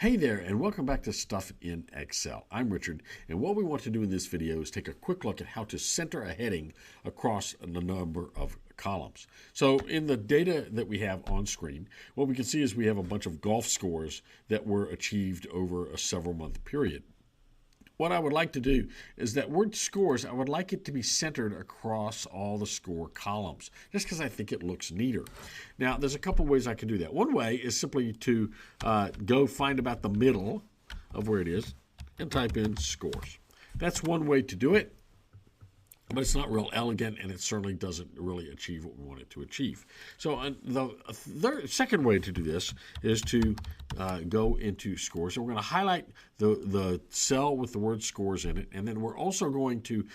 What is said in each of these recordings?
Hey there, and welcome back to Stuff in Excel. I'm Richard, and what we want to do in this video is take a quick look at how to center a heading across a number of columns. So in the data that we have on screen, what we can see is we have a bunch of golf scores that were achieved over a several-month period. What I would like to do is that word scores, I would like it to be centered across all the score columns, just because I think it looks neater. Now, there's a couple ways I can do that. One way is simply to go find about the middle of where it is and type in scores. That's one way to do it, but it's not real elegant, and it certainly doesn't really achieve what we want it to achieve. So the second way to do this is to go into scores. So we're going to highlight the cell with the word scores in it, and then we're also going to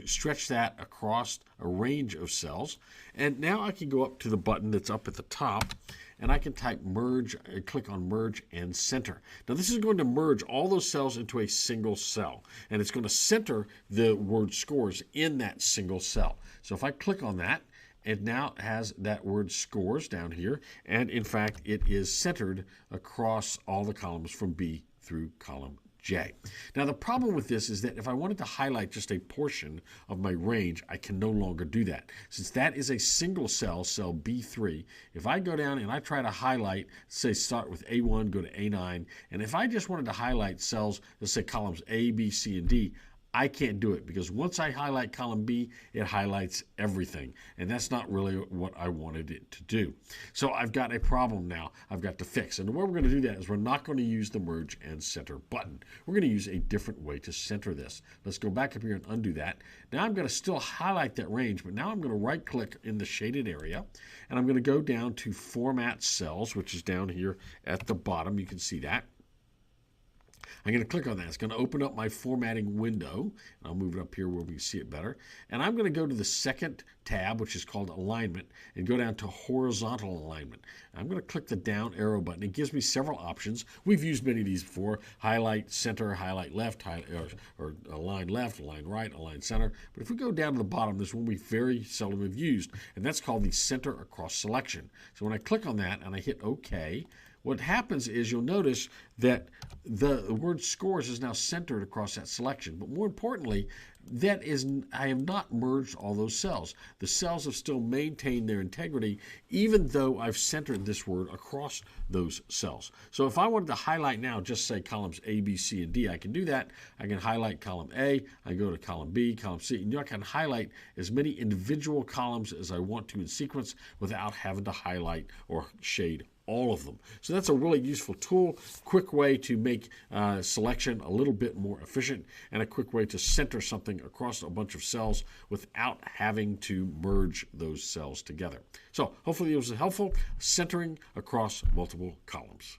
stretch that across a range of cells. And now I can go up to the button that's up at the top, and I can type merge, click on merge and center. Now this is going to merge all those cells into a single cell, and it's going to center the word scores in that single cell. So if I click on that, it now has that word scores down here, and in fact it is centered across all the columns from B through column J. Now the problem with this is that if I wanted to highlight just a portion of my range, I can no longer do that. Since that is a single cell, cell B3, if I go down and I try to highlight, say start with A1, go to A9, and if I just wanted to highlight cells, let's say columns A, B, C, and D, I can't do it because once I highlight column B, it highlights everything. And that's not really what I wanted it to do. So I've got a problem now I've got to fix. And the way we're going to do that is we're not going to use the merge and center button. We're going to use a different way to center this. Let's go back up here and undo that. Now I'm going to still highlight that range, but now I'm going to right click in the shaded area, and I'm going to go down to Format Cells, which is down here at the bottom. You can see that. I'm going to click on that. It's going to open up my formatting window. I'll move it up here where we can see it better. And I'm going to go to the second tab, which is called Alignment, and go down to Horizontal Alignment. I'm going to click the down arrow button. It gives me several options. We've used many of these before. Highlight center, highlight left, or align left, align right, align center. But if we go down to the bottom, there's one we very seldom have used, and that's called the Center Across Selection. So when I click on that and I hit OK, what happens is you'll notice that the word scores is now centered across that selection. But more importantly, I have not merged all those cells. The cells have still maintained their integrity, even though I've centered this word across those cells. So if I wanted to highlight now, just say columns A, B, C, and D, I can do that. I can highlight column A, I go to column B, column C, and I can highlight as many individual columns as I want to in sequence without having to highlight or shade all of them. So that's a really useful tool, quick way to make selection a little bit more efficient, and a quick way to center something across a bunch of cells without having to merge those cells together. So hopefully it was helpful, centering across multiple columns.